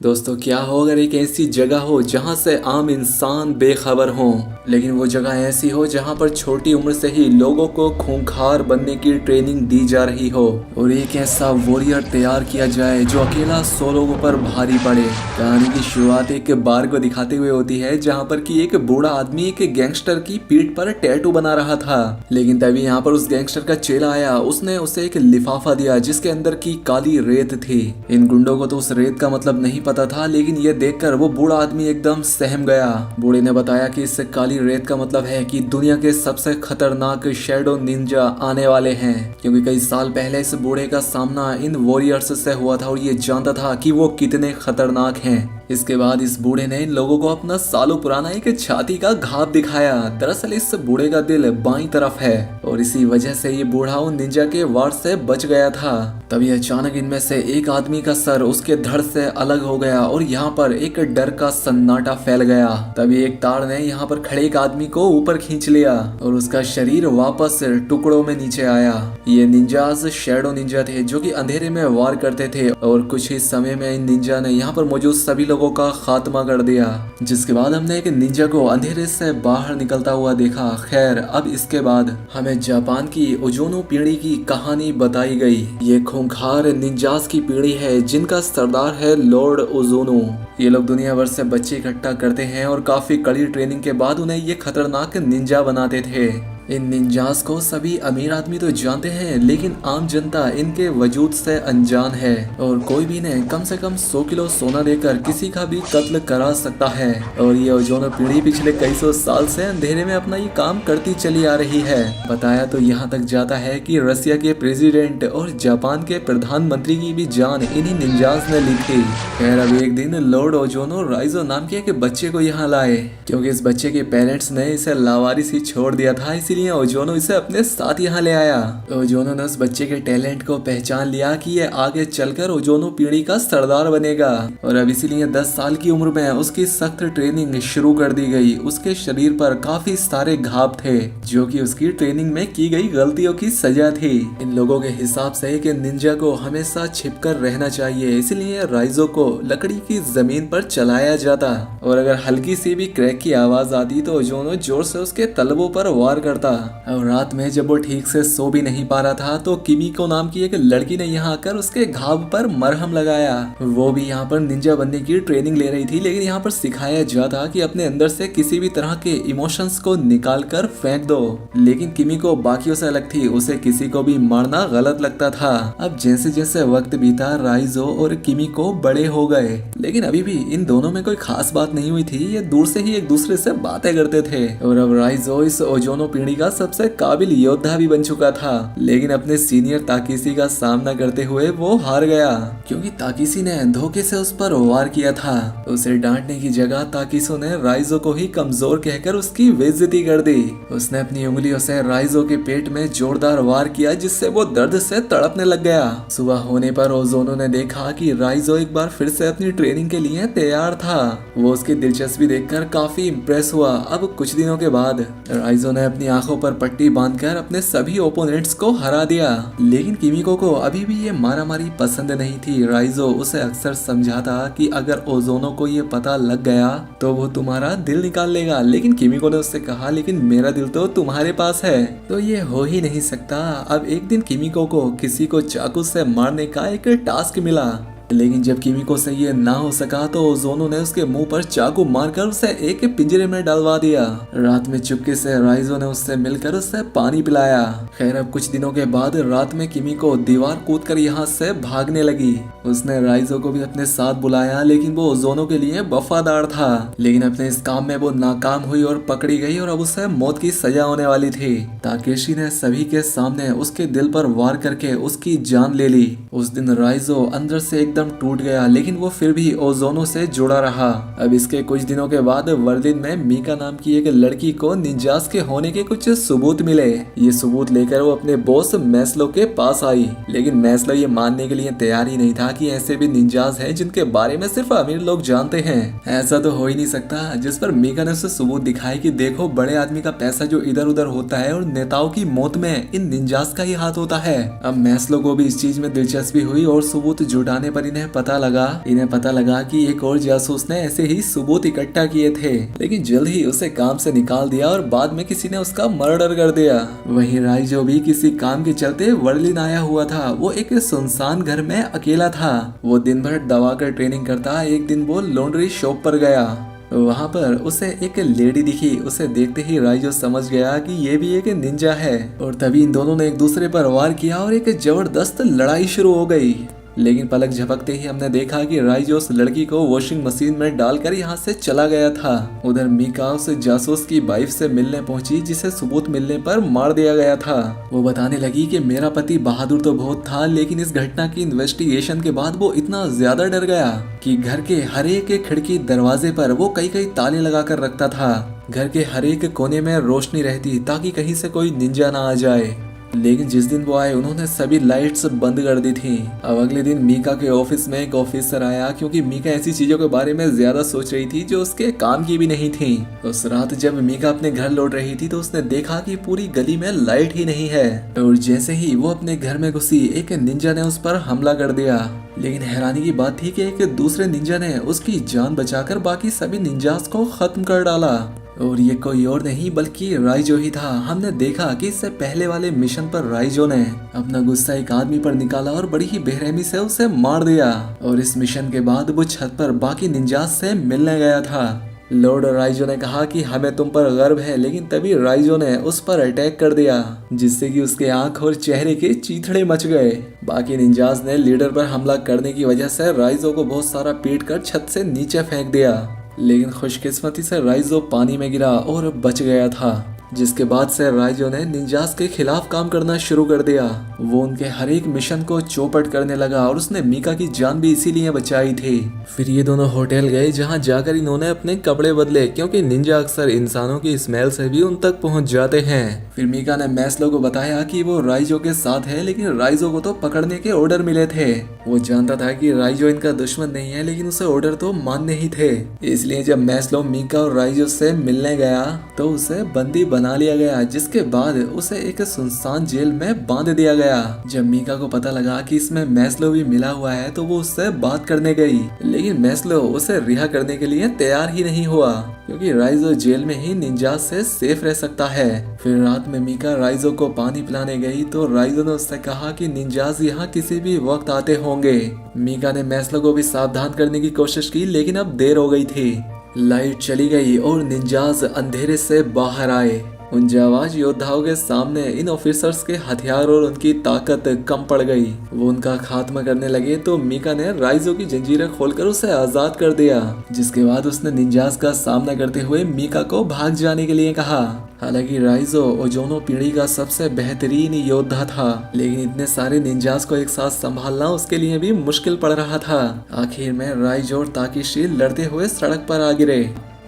दोस्तों, क्या हो अगर एक ऐसी जगह हो जहां से आम इंसान बेखबर हो, लेकिन वो जगह ऐसी हो जहां पर छोटी उम्र से ही लोगों को खूंखार बनने की ट्रेनिंग दी जा रही हो और एक ऐसा वॉरियर तैयार किया जाए जो अकेला 100 लोगों पर भारी पड़े। कहानी की शुरुआत एक बार को दिखाते हुए होती है जहां पर कि एक बूढ़ा आदमी एक गैंगस्टर की पीठ पर टैटू बना रहा था, लेकिन तभी यहाँ पर उस गैंगस्टर का चेला आया। उसने उसे एक लिफाफा दिया जिसके अंदर की काली रेत थी। इन गुंडों को तो उस रेत का मतलब नहीं पता था, लेकिन ये देखकर वो बूढ़ा आदमी एकदम सहम गया। बूढ़े ने बताया कि इस काली रेत का मतलब है कि दुनिया के सबसे खतरनाक शैडो निंजा आने वाले हैं, क्योंकि कई साल पहले इस बूढ़े का सामना इन वॉरियर्स से हुआ था और ये जानता था कि वो कितने खतरनाक हैं। इसके बाद इस बूढ़े ने इन लोगों को अपना सालों पुराना एक छाती का घाव दिखाया। दरअसल इस बूढ़े का दिल बाईं तरफ है और इसी वजह से ये बूढ़ा उन निंजा के वार से बच गया था। तभी अचानक इनमें से एक आदमी का सर उसके धड़ से अलग हो गया और यहाँ पर एक डर का सन्नाटा फैल गया। तभी एक तार ने यहाँ पर खड़े एक आदमी को ऊपर खींच लिया और उसका शरीर वापस टुकड़ों में नीचे आया। ये निंजाज शैडो निंजा थे जो कि अंधेरे में वार करते थे और कुछ ही समय में इन निंजा ने यहाँ पर मौजूद सभी लोगों का खात्मा कर दिया, जिसके बाद हमने एक निंजा को अंधेरे से बाहर निकलता हुआ देखा। खैर, अब इसके बाद हमें जापान की ओजोनो पीढ़ी की कहानी बताई गई। ये खूंखार निंजास की पीढ़ी है जिनका सरदार है लॉर्ड ओजोनो। ये लोग दुनिया भर से बच्चे इकट्ठा करते हैं और काफी कड़ी ट्रेनिंग के बाद उन्हें ये खतरनाक निंजा बनाते थे। इन निंजास को सभी अमीर आदमी तो जानते हैं, लेकिन आम जनता इनके वजूद से अनजान है और कोई भी इन्हें कम से कम 100 किलो सोना देकर किसी का भी कत्ल करा सकता है। और ये ओजोनो पीढ़ी पिछले कई सौ साल से अंधेरे में अपना ये काम करती चली आ रही है। बताया तो यहाँ तक जाता है कि रसिया के प्रेसिडेंट और जापान के प्रधानमंत्री की भी जान इन्हीं निंजास ने ली थी। खैर, अब एक दिन लॉर्ड ओजोनो राइजो नाम के एक बच्चे को यहाँ लाए, क्योंकि इस बच्चे के पेरेंट्स ने इसे लावारिस ही छोड़ दिया था, इसीलिए ओजोनो इसे अपने साथ यहाँ ले आया। ओजोनो ने उस बच्चे के टैलेंट को पहचान लिया कि ये आगे चलकर ओजोनो पीढ़ी का सरदार बनेगा और अब इसीलिए 10 साल की उम्र में उसकी सख्त ट्रेनिंग शुरू कर दी गई। उसके शरीर पर काफी सारे घाव थे जो कि उसकी ट्रेनिंग में की गई गलतियों की सजा थी। इन लोगों के हिसाब से कि निंजा को हमेशा छिपकर रहना चाहिए, इसलिए राइजो को लकड़ी की जमीन पर चलाया जाता और अगर हल्की सी भी क्रैक की आवाज आती तो ओजोनो जोर से उसके तलवों पर वार करता। और रात में जब वो ठीक से सो भी नहीं पा रहा था तो किमिको नाम की एक लड़की ने यहाँ आकर उसके घाव पर मरहम लगाया। वो भी यहाँ पर निंजा बनने की ट्रेनिंग ले रही थी, लेकिन यहाँ पर सिखाया जाता कि अपने अंदर से किसी भी तरह के इमोशंस को निकाल कर फेंक दो। लेकिन किमिको बाकियों से अलग थी, उसे किसी को भी मारना गलत लगता था। अब जैसे जैसे वक्त बीता राइजो और किमिको बड़े हो गए, लेकिन अभी भी इन दोनों में कोई खास बात नहीं हुई थी। ये दूर से ही एक दूसरे से बातें करते थे और अब राइजो इस ओजोनो पीढ़ी का सबसे काबिल योद्धा भी बन चुका था, लेकिन अपने सीनियर ताकिसी का सामना करते हुए वो हार गया, क्योंकि ताकिसी ने धोखे से उस पर वार किया था। उसे डांटने की जगह ताकिसो ने राइजो को ही कमजोर कहकर उसकी बेइज्जती कर दी। उसने अपनी उंगलियों से राइजो के पेट में जोरदार वार किया, जिससे वो दर्द से तड़पने लग गया। सुबह होने पर ओजोनो ने देखा कि राइजो एक बार फिर से अपनी ट्रेनिंग के लिए तैयार था। वो उसकी दिलचस्पी देखकर काफी इम्प्रेस हुआ। अब कुछ दिनों के बाद राइजो ने अपनी आंखों पर पट्टी बांधकर अपने सभी ओपोनेंट्स को हरा दिया, लेकिन किमिको को अभी भी ये मारामारी पसंद नहीं थी। राइजो उसे अक्सर समझाता कि अगर ओजोनो को ये पता लग गया तो वो तुम्हारा दिल निकाल लेगा, लेकिन किमिको ने उससे कहा लेकिन मेरा दिल तो तुम्हारे पास है, तो ये हो ही नहीं सकता। अब एक दिन किमिको को किसी को चाकू से मारने का एक टास्क मिला, लेकिन जब किमिको से ये ना हो सका तो ओजोनो ने उसके मुंह पर चाकू मारकर उसे एक पिंजरे में डलवा दिया। रात में चुपके से राइजो ने उससे मिलकर उसे पानी पिलाया। खैर, अब कुछ दिनों के बाद रात में किमिको दीवार कूदकर यहाँ से भागने लगी। उसने राइजो को भी अपने साथ बुलाया, लेकिन वो ओजोनो के लिए वफादार था, लेकिन अपने इस काम में वो नाकाम हुई और पकड़ी गई और अब उसे मौत की सजा होने वाली थी। ताकेशी ने सभी के सामने उसके दिल पर वार करके उसकी जान ले ली। उस दिन राइजो अंदर से एकदम टूट गया, लेकिन वो फिर भी ओजोनो से जुड़ा रहा। अब इसके कुछ दिनों के बाद बर्लिन में मीका नाम की एक लड़की को निंजास के होने के कुछ सबूत मिले। ये सबूत लेकर वो अपने बॉस मैस्लो के पास आई, लेकिन मैस्लो ये मानने के लिए तैयार ही नहीं था कि ऐसे भी निंजास हैं जिनके बारे में सिर्फ अमीर लोग जानते हैं। ऐसा तो हो ही नहीं सकता। जिस पर मीका ने उसे सबूत दिखाए कि देखो, बड़े आदमी का पैसा जो इधर उधर होता है और नेताओं की मौत में इन निंजास का ही हाथ होता है। अब मैस्लो को भी इस चीज में दिलचस्पी हुई और सबूत जुटाने पर इन्हें पता लगा कि एक और जासूस ने ऐसे ही सबूत इकट्ठा किए थे, लेकिन जल्द ही उसे काम से निकाल दिया और बाद में किसी ने उसका मर्डर कर दिया। वहीं राइजो भी किसी काम के चलते वर्लिन आया हुआ था। वो एक सुनसान घर में अकेला था। वो दिन भर दबा कर ट्रेनिंग करता। एक दिन वो लॉन्ड्री शॉप पर गया। वहाँ पर उसे एक लेडी दिखी। उसे देखते ही राइजो समझ गया कि ये भी एक निंजा है और तभी इन दोनों ने एक दूसरे पर वार किया और एक जबरदस्त लड़ाई शुरू हो गई। लेकिन पलक झपकते ही हमने देखा कि राइजो उस लड़की को वॉशिंग मशीन में डालकर यहाँ से चला गया था। उधर मीका उस जासूस की वाइफ से मिलने पहुंची जिसे सबूत मिलने पर मार दिया गया था। वो बताने लगी कि मेरा पति बहादुर तो बहुत था, लेकिन इस घटना की इन्वेस्टिगेशन के बाद वो इतना ज्यादा डर गया कि घर के हर एक खिड़की दरवाजे पर वो कई ताले लगा कर रखता था। घर के हर एक कोने में रोशनी रहती ताकि कहीं से कोई निंजा ना आ जाए। लेकिन जिस दिन वो आए उन्होंने सभी लाइट्स बंद कर दी थी। अब अगले दिन मीका के ऑफिस में एक ऑफिसर आया, क्योंकि मीका ऐसी चीजों के बारे में ज्यादा सोच रही थी जो उसके काम की भी नहीं थी। उस रात जब मीका अपने घर लौट रही थी तो उसने देखा कि पूरी गली में लाइट ही नहीं है और जैसे ही वो अपने घर में घुसी एक निंजा ने उस पर हमला कर दिया। लेकिन हैरानी की बात थी कि एक दूसरे निंजा ने उसकी जान बचाकर बाकी सभी निंजास को खत्म कर डाला और ये कोई और नहीं बल्कि राइजो ही था। हमने देखा कि इससे पहले वाले मिशन पर राइजो ने अपना गुस्सा एक आदमी पर निकाला और बड़ी ही बेरहमी से उसे मार दिया और इस मिशन के बाद वो छत पर बाकी निंजास से मिलने गया था। लॉर्ड राइजो ने कहा कि हमें तुम पर गर्व है, लेकिन तभी राइजो ने उस पर अटैक कर दिया जिससे कि उसके आंख और चेहरे के चीथड़े मच गए। बाकी निंजास ने लीडर पर हमला करने की वजह से राइजो को बहुत सारा पीट कर छत से नीचे फेंक दिया, लेकिन खुशकिस्मती से राइजो पानी में गिरा और बच गया था। जिसके बाद से राइजो ने निंजास के खिलाफ काम करना शुरू कर दिया। वो उनके हर एक मिशन को चौपट करने लगा और उसने मीका की जान भी इसीलिए बचाई थी। फिर ये दोनों होटल गए जहां जाकर इन्होंने अपने कपड़े बदले, क्योंकि निंजा अक्सर इंसानों की स्मेल से भी उन तक पहुंच जाते हैं। फिर मीका ने मैस्लो को बताया कि वो राइजो के साथ है, लेकिन राइजो को तो पकड़ने के ऑर्डर मिले थे। वो जानता था कि राइजो इनका दुश्मन नहीं है, लेकिन उसे ऑर्डर तो मानने ही थे। इसलिए जब मैस्लो मीका और राइजो से मिलने गया तो उसे बंदी बना लिया गया, जिसके बाद उसे एक सुनसान जेल में बांध दिया गया। जब मीका को पता लगा कि इसमें मैस्लो भी मिला हुआ है तो वो उससे बात करने गई, लेकिन मैस्लो उसे रिहा करने के लिए तैयार ही नहीं हुआ, क्योंकि राइजो जेल में ही निंजास से सेफ रह सकता है। फिर रात में मीका राइजो को पानी पिलाने गई तो राइजो ने उससे कहा कि निंजास यहाँ किसी भी वक्त आते होंगे। मीका ने मैस्लो को भी सावधान करने की कोशिश की, लेकिन अब देर हो गई थी। लाइट चली गई और निंजास अंधेरे से बाहर आए। उन जाबाज योद्धाओं के सामने इन ऑफिसर्स के हथियार और उनकी ताकत कम पड़ गई। वो उनका खात्मा करने लगे तो मीका ने राइजो की जंजीरें खोलकर उसे आजाद कर दिया, जिसके बाद उसने निंजास का सामना करते हुए मीका को भाग जाने के लिए कहा। हालांकि राइजो ओजोनो पीढ़ी का सबसे बेहतरीन योद्धा था, लेकिन इतने सारे निंजास को एक साथ संभालना उसके लिए भी मुश्किल पड़ रहा था। आखिर में राइजो और ताकेशी लड़ते हुए सड़क पर आ गिरे।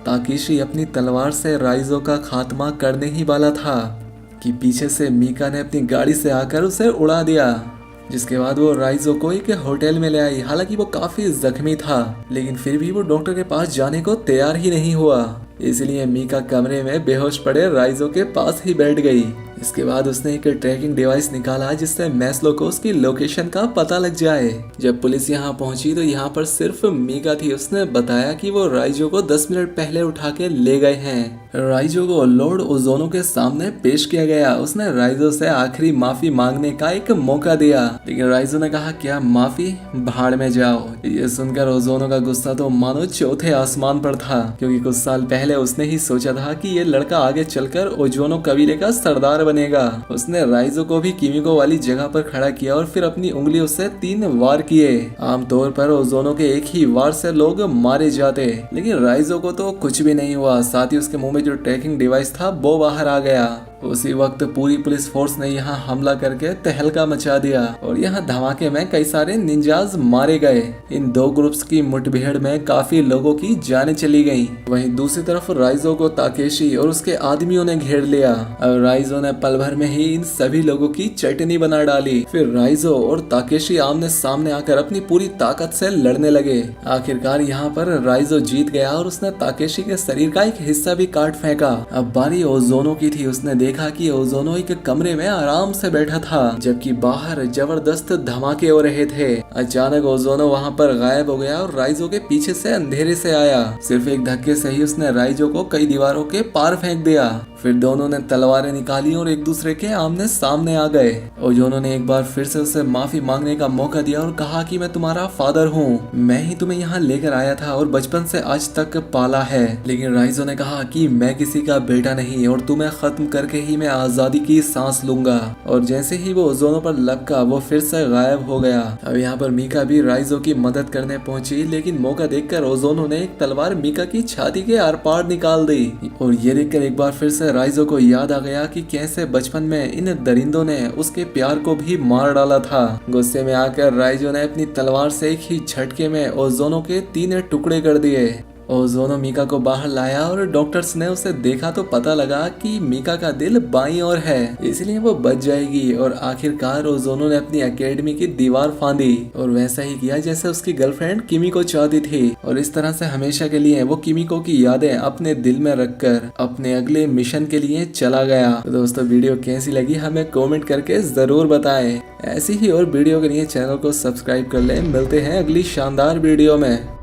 ताकेशी अपनी तलवार से राइजो का खात्मा करने ही वाला था कि पीछे से मीका ने अपनी गाड़ी से आकर उसे उड़ा दिया, जिसके बाद वो राइजो को एक होटल में ले आई। हालांकि वो काफी जख्मी था, लेकिन फिर भी वो डॉक्टर के पास जाने को तैयार ही नहीं हुआ, इसलिए मीका कमरे में बेहोश पड़े राइजो के पास ही बैठ गई। इसके बाद उसने एक ट्रैकिंग डिवाइस निकाला जिससे मैस्लो को उसकी लोकेशन का पता लग जाए। जब पुलिस यहाँ पहुंची तो यहाँ पर सिर्फ मीका थी। उसने बताया कि वो राइजो को 10 मिनट पहले उठा के ले गए हैं। राइजो को लॉर्ड ओजोनो के सामने पेश किया गया। उसने राइजो से आखिरी माफी मांगने का एक मौका दिया, लेकिन राइजो ने कहा क्या माफी, भाड़ में जाओ। ये सुनकर ओजोनो का गुस्सा तो मानो चौथे आसमान पर था, क्योंकि कुछ साल पहले उसने ही सोचा था कि ये लड़का आगे चलकर ओजोनो कबीले का सरदार बनेगा। उसने राइजो को भी किमिको वाली जगह पर खड़ा किया और फिर अपनी उंगलियों से 3 वार किए। आमतौर पर ओजोनो के एक ही वार से लोग मारे जाते, लेकिन राइजो को तो कुछ भी नहीं हुआ। साथ ही उसके मुंह में जो ट्रैकिंग डिवाइस था वो बाहर आ गया। उसी वक्त पूरी पुलिस फोर्स ने यहाँ हमला करके तहलका मचा दिया और यहाँ धमाके में कई सारे निंजाज मारे गए। इन दो ग्रुप्स की मुठभेड़ में काफी लोगों की जानें चली गईं। वहीं दूसरी तरफ राइजो को ताकेशी और उसके आदमियों ने घेर लिया। अब राइजो ने पल भर में ही इन सभी लोगों की चटनी बना डाली। फिर राइजो और ताकेशी आमने सामने आकर अपनी पूरी ताकत से लड़ने लगे। आखिरकार यहाँ पर राइजो जीत गया और उसने ताकेशी के शरीर का एक हिस्सा भी काट फेंका। अब बारी ओजोनो की थी। उसने देखा कि ओजोनो एक कमरे में आराम से बैठा था, जबकि बाहर जबरदस्त धमाके हो रहे थे। अचानक ओजोनो वहाँ पर गायब हो गया और राइजो के पीछे से अंधेरे से आया। सिर्फ एक धक्के से ही उसने राइजो को कई दीवारों के पार फेंक दिया। फिर दोनों ने तलवारें निकाली और एक दूसरे के आमने सामने आ गए। ओजोनो ने एक बार फिर से उसे माफी मांगने का मौका दिया और कहा कि मैं तुम्हारा फादर हूँ, मैं ही तुम्हें यहाँ लेकर आया था और बचपन से आज तक पाला है। लेकिन राइजो ने कहा कि मैं किसी का बेटा नहीं और तुम्हें खत्म करके ही मैं आजादी की सांस लूंगा। और जैसे ही वो ओजोनो पर लपका वो फिर से गायब हो गया। अब यहाँ पर मीका भी राइजो की मदद करने पहुंची, लेकिन मौका देखकर ओजोनो ने एक तलवार मीका की छाती के आर पार निकाल दी। और ये देखकर एक बार फिर से राइजो को याद आ गया कि कैसे बचपन में इन दरिंदों ने उसके प्यार को भी मार डाला था। गुस्से में आकर राइजो ने अपनी तलवार से एक ही झटके में ओजोनो के 3 टुकड़े कर दिए। ओजोनो मीका को बाहर लाया और डॉक्टर्स ने उसे देखा तो पता लगा कि मीका का दिल बाईं ओर है, इसलिए वो बच जाएगी। और आखिरकार ओजोनो ने अपनी एकेडमी की दीवार फांदी और वैसा ही किया जैसे उसकी गर्लफ्रेंड किमिको चाहती थी। और इस तरह से हमेशा के लिए वो किमिको की यादें अपने दिल में रखकर अपने अगले मिशन के लिए चला गया। तो दोस्तों वीडियो कैसी लगी हमें कमेंट करके जरूर बताएं। ऐसी ही और वीडियो के लिए चैनल को सब्सक्राइब कर लें। मिलते हैं अगली शानदार वीडियो में।